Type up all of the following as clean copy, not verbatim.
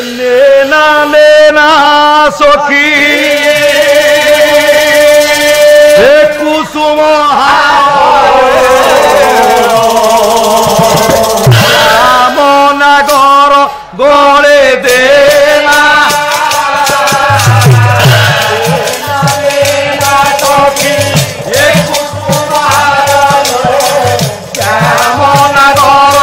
लेना सखी कुसुम राम नागर गले देना सखी कुसुम राम नागर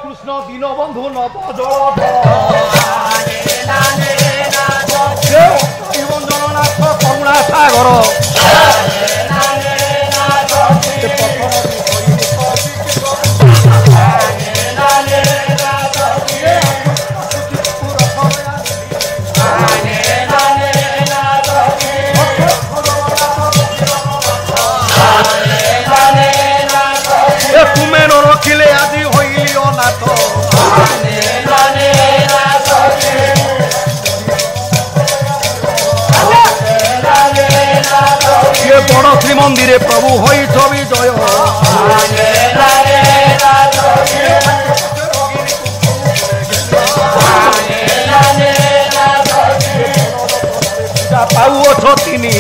कृष्ण दीनबंधु नव जलनाथ करुणा सागर तुम्हें न रखिले आदि होइली अनाथ ये बड़ श्रीमंदिरे प्रभु होई छवि जय पाऊ छतिनी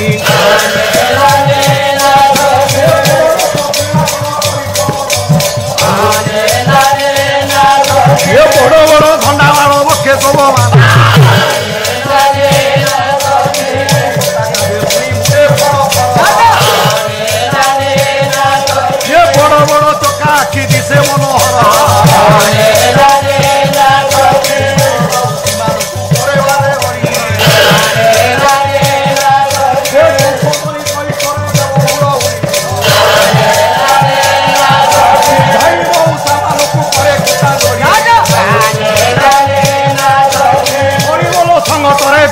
ये बड़ बड़ धंडा मार बखे सब ये बड़ बड़ चका आखि दिशे मनोहर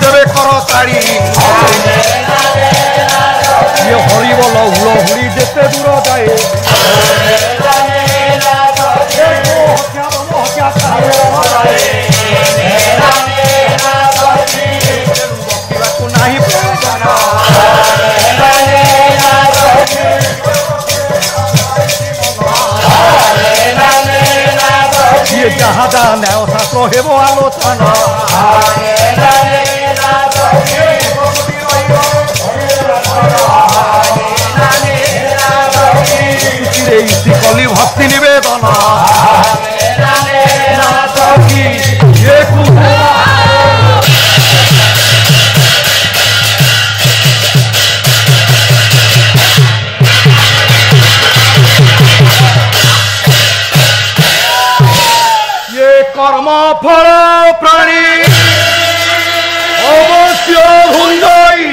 देवे कर ताड़ी ये हरि बोल हुड़ हुड़ी जेते दूर जाए ये जहाँ जहाँ न्याय शास्त्र हेब आलोचना कली भक्ति निवेदन ये कर्म फल प्राणी अवश्य भूंजई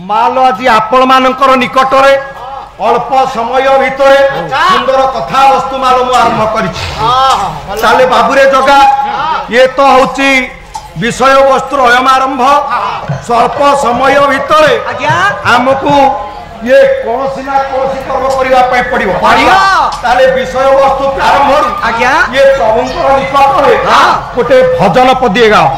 माल आज आपण मानकर निकटरे अल्प समय भितर सुंदर कथा वस्तु माल मु आरंभ करी बाबूरे जगा ये तो हूँ विषय वस्तु अयमारंभ स्वल्प समय भितर आमको ये कौन ना कौन कर्म करने पड़ो ताले विषय वस्तु प्रारंभ ये प्रभु निकट गोटे भजन पदिए गाओ।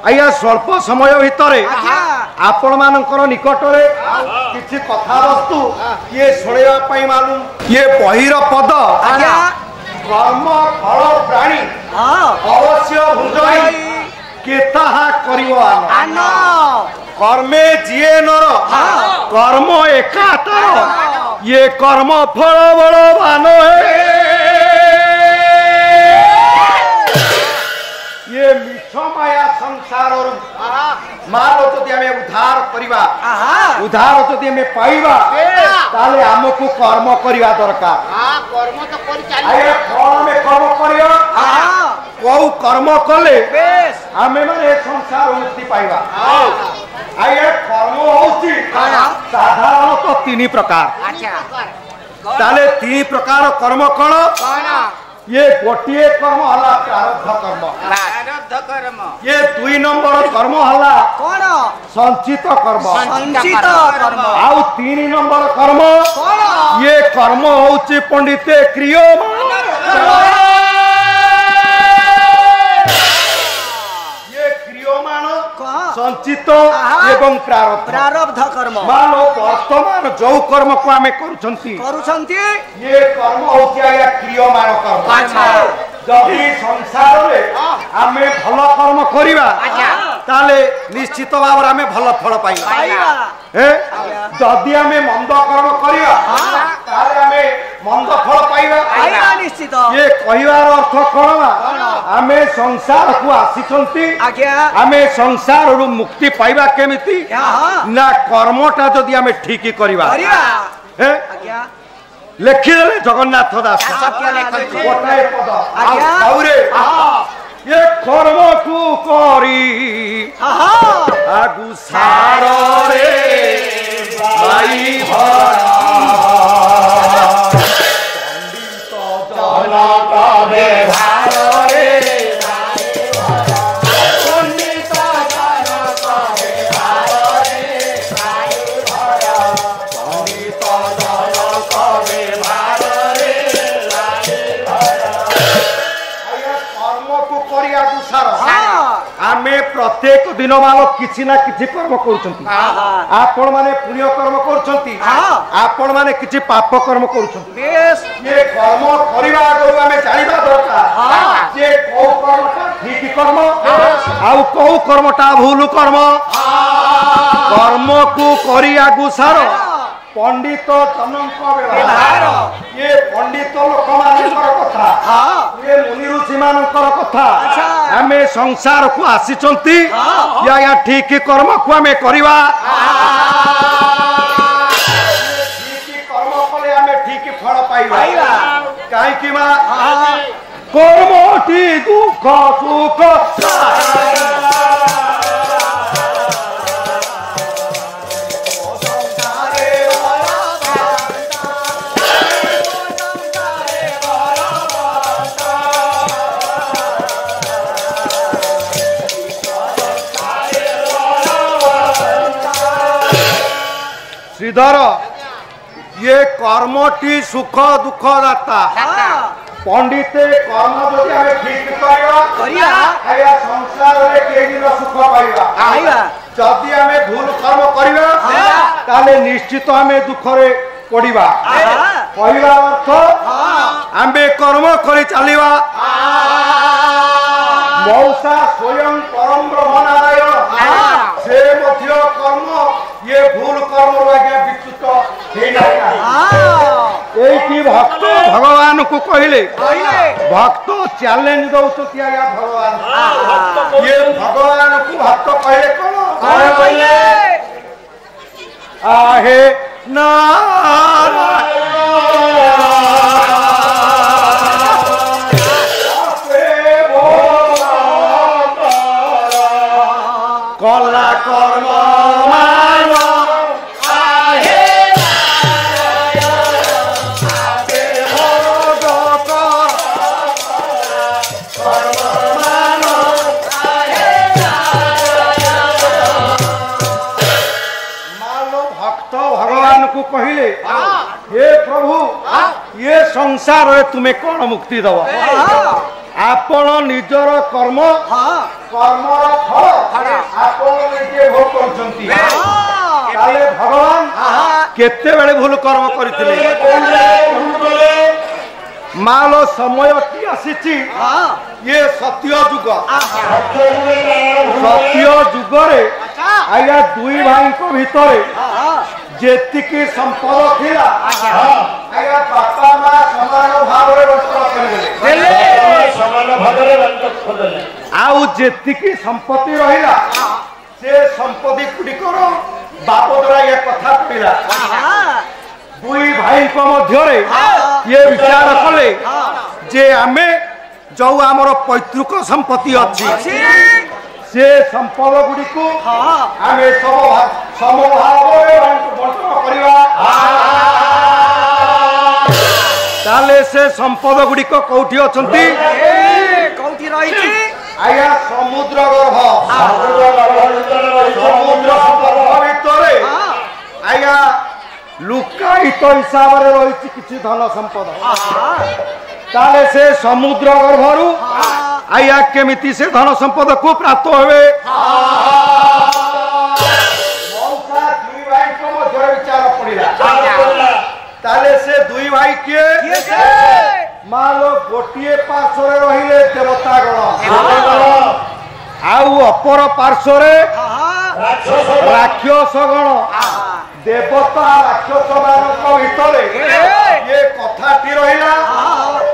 आया स्वल्प समय भितर आपण मानकर निकट किसी कथा वस्तु ये शुणा मालूम ये बहिर पद कर्म फल प्राणी अवश्य भुजई केताहा करिवो आन कर्मे जिए नर कर्म एकातर ये कर्म फल बलवान ये मिछ माया संसार मालो जदि आमे उद्धार करिबा उद्धार जदि आमे पाइबा ताले हमकु कर्म करिबा दरकार कर्म तो करि चाली आए फल में कर्म करियो को कर्म कले आमे माने संसार मुक्ति पाइबा आए कर्म होउची साधारण तो तीन प्रकार अच्छा ताले तीन प्रकार कर्म कोन ये गोटे कर्म हला प्रारब्ध कर्म ये दुई नंबर कर्म हला कोन संचित कर्म आउ तीन नंबर कर्म कोन ये कर्म होउची पंडिते क्रियमान ये क्रियमान संचित एवं प्रारब्ध कर्म मानो वर्तमान जो कर्म को आमे करूछंती ये कर्म होती है क्रियमान कर्म जदि संसार रे आमे भल कर्म करिबा ताले निश्चित भाव आमे भल फल पाइबा जदि आमे मंद कर्म करिबा ताले आमे मंद फल पाइबा निश्चित ये कहिवार अर्थ कौन आमे संसार को आसी आमे संसार रु मुक्ति पाइबा केमिति ना कर्मटा जदि आमे ठीक करबा लिखिदेले जगन्नाथ दास गोटाए पद आउरे ये कर्म को करी आगु सार रे भाई भरा पंडित जनक व्यवहार रे पंडित जनक व्यवहार रे पंडित जनक व्यवहार रे कर्म को करी आगु सार आमे प्रत्येक दिन माल किछि ना किछि कर्म करूछंती आपण माने पुण्य कर्म करूछंती आपण माने किछि पाप कर्म करूछंती बेस ये कर्म करिवा आगु आमे जानिबा दरकार जे को कर्मटा ठीक कर्म आउ को कर्मटा भूल कर्म कर्म को करी आगु सार पंडित जनक व्यवहार ये पंडित लोक मानकर कथा ये मुनि ऋषि मानकर कथा आमे संसार को आसीचंती या ठीक कर्म को आमे करिवा ठीक कर्म कले आमे ठीक फल पाइबा काहे कि मा कर्म टी दुख सुख श्रीधर ये कर्मटी सुख दुख दाता पंडिते कर्म जदि आमे ठीक करिया आया संसार रे के दिन सुख पाइबा जदि आमे भूल कर्म करिया ताले निश्चित आमे दुख रे पड़िबा पहिला अर्थ आमे कर्म करि चलिबा मौसा स्वयं परम ब्रह्म नारायण से मध्य कर्म ये भूल कर्म आज्ञा विच्युत एई भक्त भगवान को कहले भक्त चैलेंज दौचती आया भगवान ये भगवान को भक्त कहले कौन आहे नारायण कला कर्म कहले हे प्रभु ये संसार रे तुम्हें कौन मुक्ति दब आपण निजर कर्म कर्मर फल आपण निजे भोग करछंती ताले भगवान केते बेले भूल कर्म करथिले मालो समय की आसीची ये सत्य जुग सत्य जुग रे आया दुई भाई को भीतर जेतिकी संपद थिला आया बापा मां समान भाव रे बंटन करले समान भाव रे बंटन करले आउ जेतिकी संपत्ति रहिला से संपत्ति कुडी करो बाप द्वारा ये कथा पिला दुई भाई को मध्य रे ये विचार कले जे आमे जो हमर पैतृक संपत्ति अछि से संपद गुडी को आमे समभाव रे बंटन करिवा ताले से संपद गुडी को कोठी अछंती कोठी रहिछि आया समुद्र गर्भ समुद्र भितरे आया लुकायित हिसाब रे रहिछि किछि धन संपद ताले से समुद्र गर्भरु आया केमिति से धन संपद को प्राप्त होवे मौसा दुई भाई को मध्य विचार पड़िला ताले से दुई भाई किए मालो गोटिए पार्श्व रे रहिले देवता गण आउ अपर पार्श्व रे राक्षस गण देवता राक्षस मान भितर ये कथाटी रहा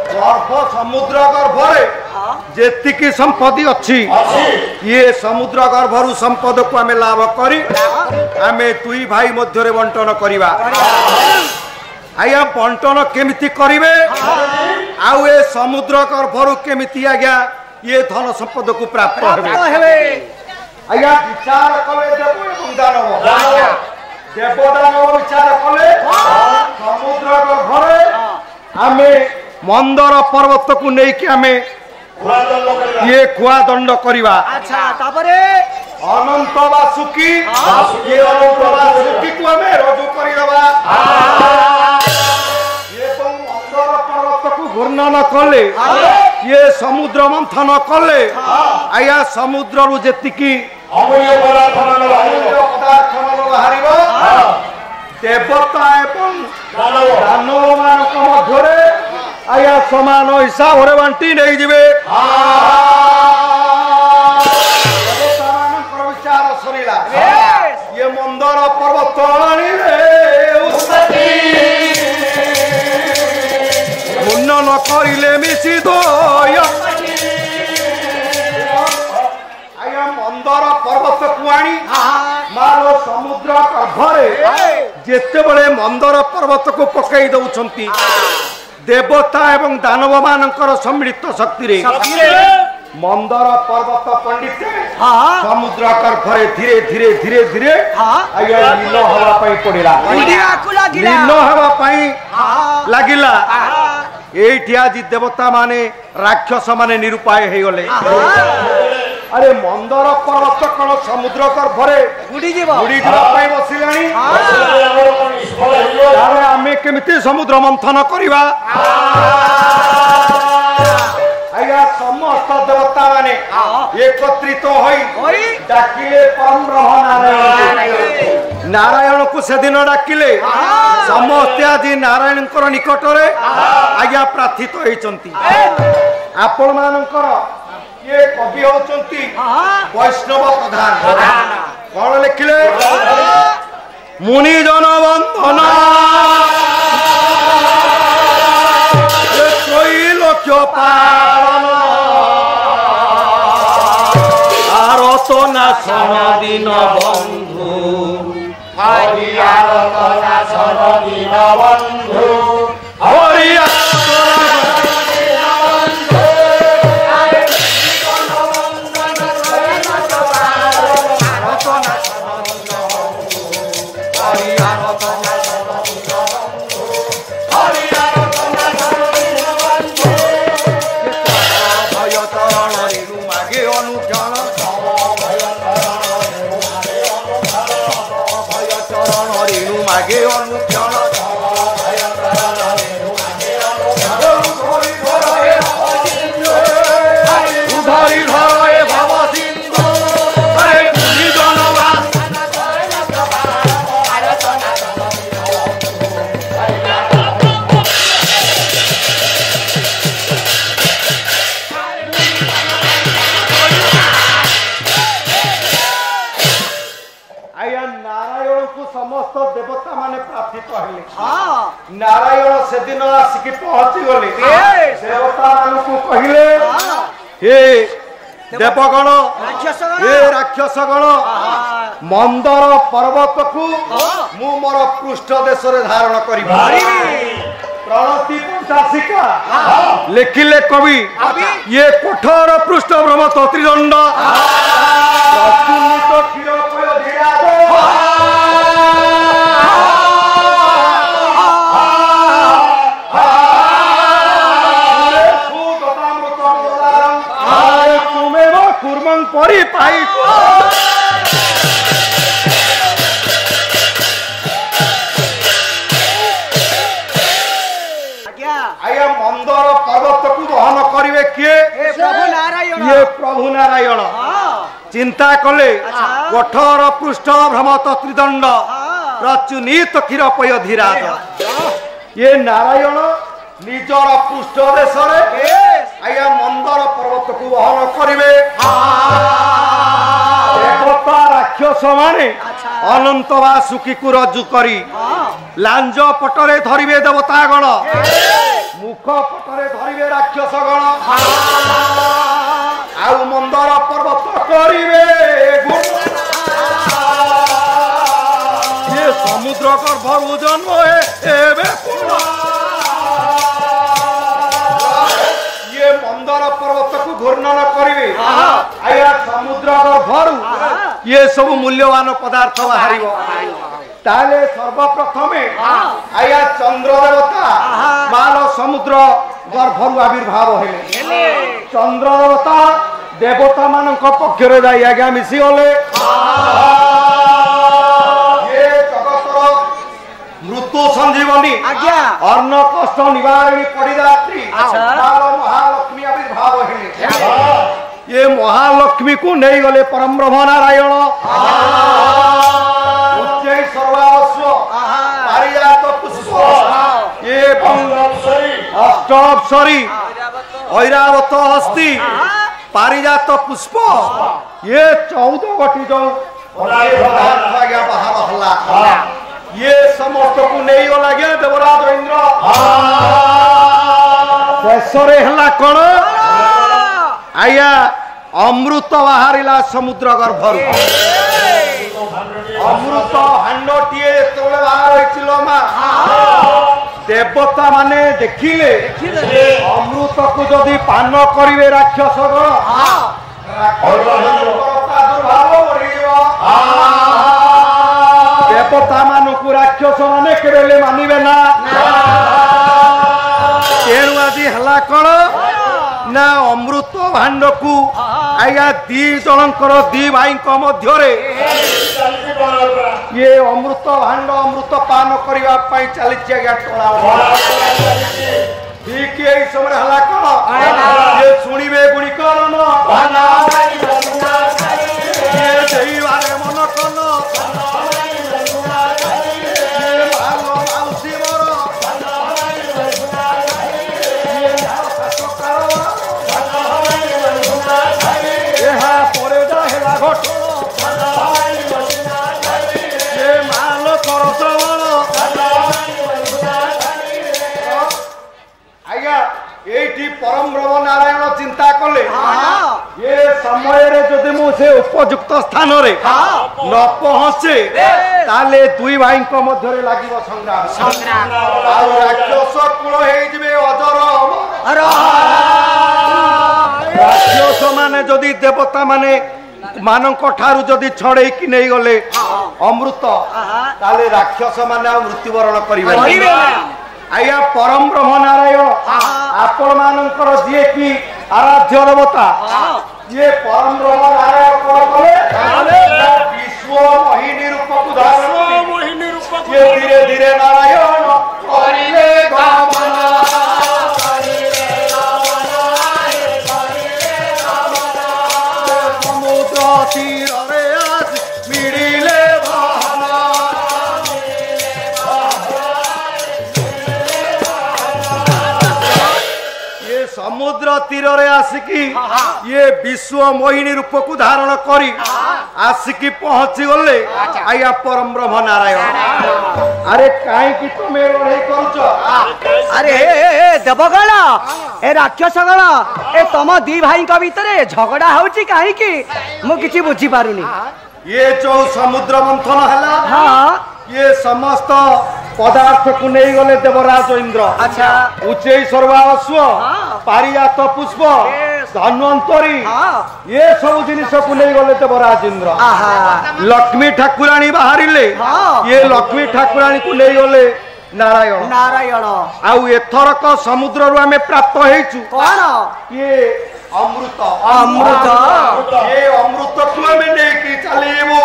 गर्भ समुद्र गर्भरे जेतिकी संपत्ति अच्छी ये समुद्र गर्भरु संपद को आमे लाभ करी आमे दुई भाई मध्य बंटन करवा आया बंटन केमिति करिवे आउ ए समुद्र गर्भरु केमिति आज्ञा ये धन संपद को प्राप्त हेबे आया विचार कले देव एवं दानव देव दानव विचार कले समुद्र गर्भरे आमे मंदर पर्वत को नहीं कि आमे ये खुआ दंड करवा अच्छा तापरे अनंत वासुकी ये अनंत वासुकी को हमें रजू करवा एवं अंदर पर्वत को घूर्णन कले ये समुद्र मंथन कले आया समुद्र रु जेतिकी अमूल्य पदार्थ बाहर देवता एवं दानव मानक मध्य आया समान हिसाब रे बांटी नहीं जिवे विचार सरीला ये मंदर पर्वत उन्नन करिले मिसी दो आया मंदर पर्वत को आनी मारो समुद्र गर्भरे जेते बळे मंदर पर्वत को पकई दउछंती देवता एवं दानव मानकर सम्मिलित शक्ति रे मंदर पर्वत पंडित समुद्र गर्भरे धीरे धीरे धीरे धीरे आया लीन हवा पई पड़िला लीन हवा पई लागिला एठी आज देवता माने राक्षस माने निरुपाय हे गले अरे मंदर पर्वत कण समुद्र गर्भरे बुड़ी जीवा पई बसिलानी अरे आमे केमिति समुद्र मंथन करवा आया समस्त देवता माने एकत्रित होई डाकिले परम ब्रह्म नारायण को से दिन डाकिले समस्त आज नारायण निकट रे आज्ञा प्रार्थित होइचंती आपण मानकर ये कवि होचंती वैष्णव प्रधान कौन लिखिले मुनि जन बंधना त्रैलोक्य पालन आरत नाशन दिन बंधु आरत नाशन दिन बंधु नारायण से दिन आसिक पहुंची गले देवता मानू कहले हे देवगण हे राक्षसगण मंदर पर्वत को मु मोर पृष्ठ देश रे धारण करी प्रणति पंचाशिका लिखिले कवि ये कठोर पृष्ठ ब्रह्म त्रिदंड क्षीर पय धीरा परी पाई आया मंदर पर्वत को दहन करिवे किए ये प्रभु नारायण चिंता कले कठोर पृष्ठ भ्रमत त्रिदंड प्रचुनित क्षीर पय धीरा ये नारायण निजर पृष्ठ देश आया मंदर पर्वत को वहन करिवे देवता राक्षस माने ଅନନ୍ତ ବା ସୁଖୀକୁ ରଜୁ କରି ଲାଞ୍ଜ ପଟରେ ଧରିବେ ଦେବତା ଗଣ ମୁଖ ପଟରେ ଧରିବେ ରାକ୍ଷସ ଗଣ ଆଉ ମନ୍ଦର ପର୍ବତ କରିବେ ଇଏ ସମୁଦ୍ର ଗର୍ଭରୁ ଜନ୍ମ ଏବେ ଇଏ ମନ୍ଦର ପର୍ବତକୁ ଘୂର୍ଣ୍ଣନ କରିବେ ଆଜ୍ଞା ସମୁଦ୍ର ଗର୍ଭରୁ ଇଏ ସବୁ ମୂଲ୍ୟବାନ ପଦାର୍ଥ ବାହାରିବ ତାହେଲେ ସର୍ବପ୍ରଥମେ ଆଜ୍ଞା ଚନ୍ଦ୍ର ଦେବତା ମାନ ସମୁଦ୍ର ଗର୍ଭରୁ ଆବିର୍ଭାବ ହେଲେ ଚନ୍ଦ୍ର ଦେବତା ଦେବତା ମାନଙ୍କ ପକ୍ଷରେ ଯାଇ ଆଜ୍ଞା ମିଶିଗଲେ ଇଏ ଜଗତର ମୃତ୍ୟୁ ସଞ୍ଜୀବନୀ ଆଜ୍ଞା ଅନ୍ନ କଷ୍ଟ ନିବାରଣୀ ପଡ଼ିଦାତ୍ରୀ ମହାଲକ୍ଷ୍ମୀ ଆବିର୍ଭାବ ହେଲେ ये महालक्ष्मी को नहीं गले परम ब्रह्म नारायण उच्च सर्वास्व पारिजात पुष्प ये अष्टाक्षरी ऐरावत हस्ती पारिजात पुष्प ये 14 गोटी जो बाहर हल्ला ये समस्त को नहीं गला देवराज इंद्र शेषरे हला कौन आया अमृत बाहरिला समुद्र गर्भर अमृत हांडटीए तोले बाहर होइছিল मा देवता माने देखिले अमृत को जदि पान करिवे राक्षस गण देवता मानकु राक्षस माने केबेले मानिबे ना तेणु आदि हला कोन ना अमृत भांड को आया दी जनकर दी भाई मध्य ये अमृत भांड अमृत पान करने चली ठीक यही समय हला कौन ये शुणवे गुणिकरण मन कन परम ब्रह्म नारायण चिंता कले ये समय रे जदि मु से उपयुक्त स्थान रे न पहुंचे ताले दुई भाई को मध्य रे लागिवो संग्राम आ राक्षस कुल हे जिवे अजर राक्षस माने जदि देवता माने मानक ठारू जदि छड़े कि नहीं गले अमृत ताले राक्षस माने मृत्युवरण करिवे आया परम ब्रह्म नारायण आपण मानकर जे की आराध्य देवता ये परम ब्रह्म नारायण कौन कले विश्व मोहिनी रूप को धारण ये धीरे धीरे नारायण करिले गमन समुद्र तीर रे आज मिडिले समुद्र तीर रे आसिकी ये विश्व मोहिनी रूप को धारण करी आसिकी पहुंची गले आया परम ब्रह्म नारायण अरे काई की तुम लड़ाई करूछ अरे देवगण ए राक्षस गण ए तुम दी भाई का भीतर झगड़ा होची काहे की मु किछि बुझी पारुनी ये जो समुद्र मंथन हला हां ये समस्त पदार्थ को नहीं गले देवराज इंद्र अच्छा उच्च सर्वास्व पारिजात पुष्प धन्वंतरी ये सब जिनिस को नहीं गले देवराज इंद्र लक्ष्मी ठाकुराणी बाहरिले ये लक्ष्मी ठाकुराणी को नहीं गले नारायण नारायण आउ एथरक समुद्र रु आमे प्राप्त हेचु कोन ये अमृत अमृत ये अमृत को आमे नेकी चलेबो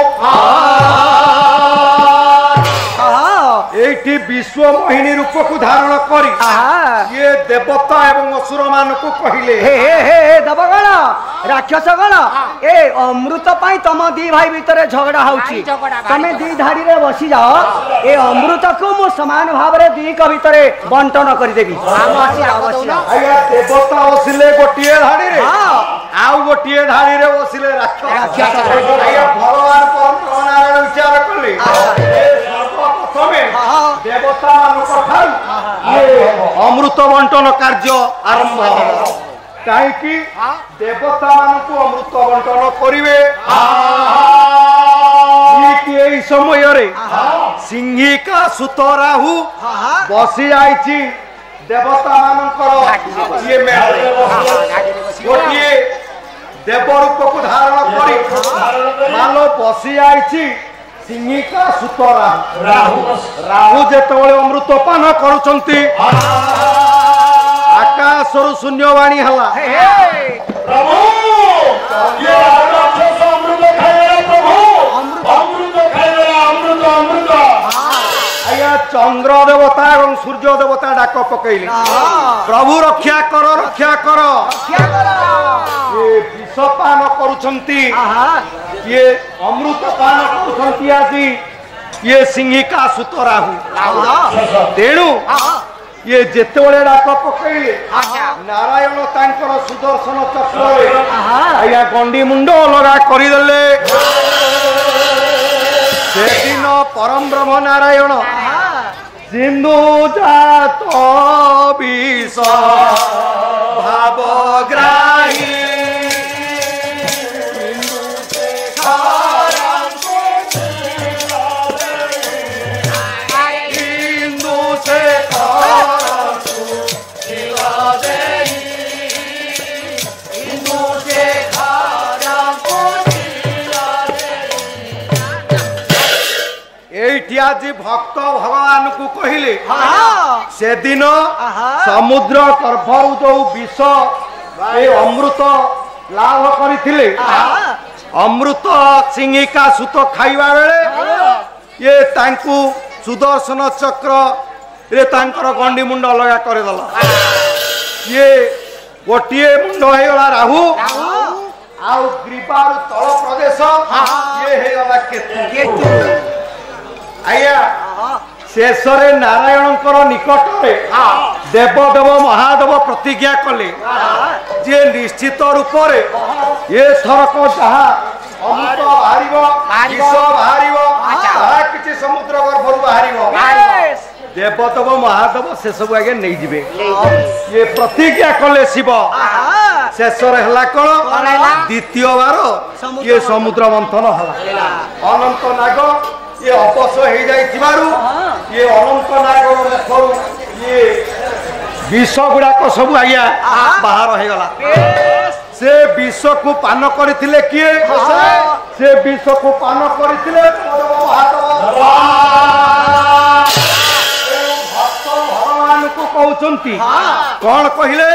एठी विश्व मोहिनी रूप को धारण करी ये देवता एवं असुर मान को कहिले हे हे हे देवगण राक्षस गण ए अमृत पाई तम दी भाई भीतर झगड़ा होची तमे दी धाड़ी रे बसी जाओ ए अमृत को मु समान भाव रे दी का भीतर बंटन कर देबी आया देवता बसिले गोटिए धाड़ी रे आउ गोटे धाड़ी रे बसिले राक्षस भगवान परम नारायण विचार कले सर्वप्रथमे देवता अमृत बंटन कार्य आरंभ कहीं देवता मानक अमृत बंटन करिवे यही समय सिंहिका सुत राहु बसी जाइछि देवता मानकर ये गोटे देव रूप को धारण करी मालो बसी जाइछि सिंहिका सुत राहु जेतबेले अमृत पान करुछंती आकाशरु शून्यवाणी हला प्रभु ये राक्षस अमृत खाइला प्रभु अमृत खाइला अमृत अमृत आया चंद्र देवता और सूर्य देवता डाक पकईले प्रभु रक्षा कर ये विष पान करुछंती ये अमृत पान करुछंती आदि ये सिंहिका सुत राहु तेणु ये जेतेबेले डाक पकईले नारायण तांकर सुदर्शन चक्र आया गंडी मुंड अलगा करदेले से दिन परम ब्रह्म नारायण सिंधु जात विष भावग्राही आज भक्त भगवान को कहले से दिन समुद्र गर्भरु जो विष अमृत लाभ करथिले अमृत सिंहिका सुत खाइबा बेले ये तांकु सुदर्शन चक्र रे तांकर गंडी मुंड अलगा कर दला ये गोटे मुंड हे गला राहु आउ ग्रीबार तल प्रदेश ये हे गला केतु आया शेषरे नारायणकर निकट देवदेव महादेव प्रतिज्ञा कले जे निश्चित रूप ये थरक जहा अमृत बाहर विष बाहर किसी समुद्र गर्भरु बाहर देवदेव महादेव से सब आगे नहीं जिबे ये प्रतिज्ञा कले शिव शेषरे हला कौन द्वितीय बार ये समुद्र मंथन हला अनंत नाग ये अपस हो जाई ये अनंत नागर मुखर ये विष गुड़ाक सब आज्ञा बाहर हो गला से विष को पान करथिले किए से विष को पान करथिले भक्त भगवान को कहउचंती कौन कहिले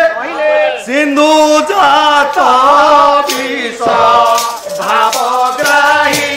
सिंधु जात विष भावग्राही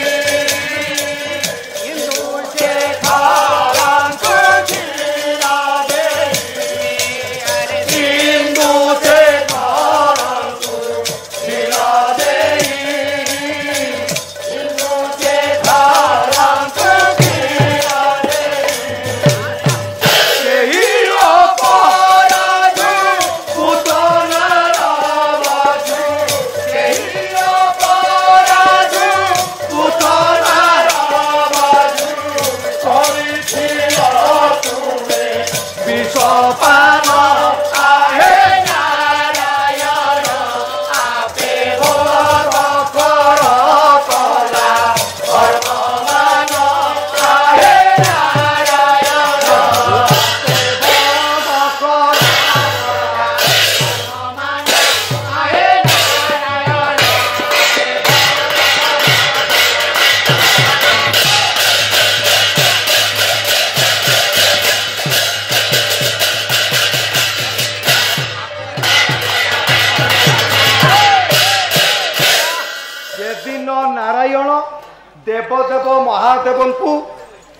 देवदेव महादेव को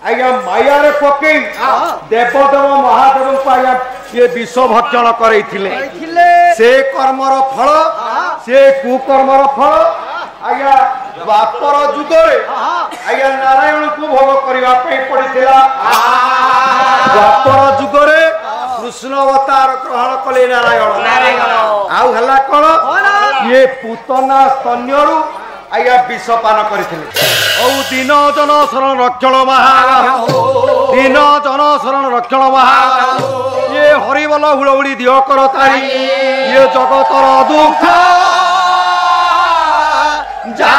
आज्ञा माया रे पकई देवदेव महादेव को आज्ञा ये विष भक्षण करैथिले से कर्मर फल से कुकर्मर फल आज्ञा द्वापर जुग रे आज्ञा नारायण को भोग करबा पे पड़िथिला द्वापर जुग रे कृष्ण अवतार ग्रहण कले नारायण आउ हला कोन ये पूतना स्तन्यरू आज्ञा विषपान करते दीन जन शरण रक्षण महा दीन जन शरण रक्षण महा ये हरिबल हुड़हुड़ी दिह कर तारी ये जगतर दुख जा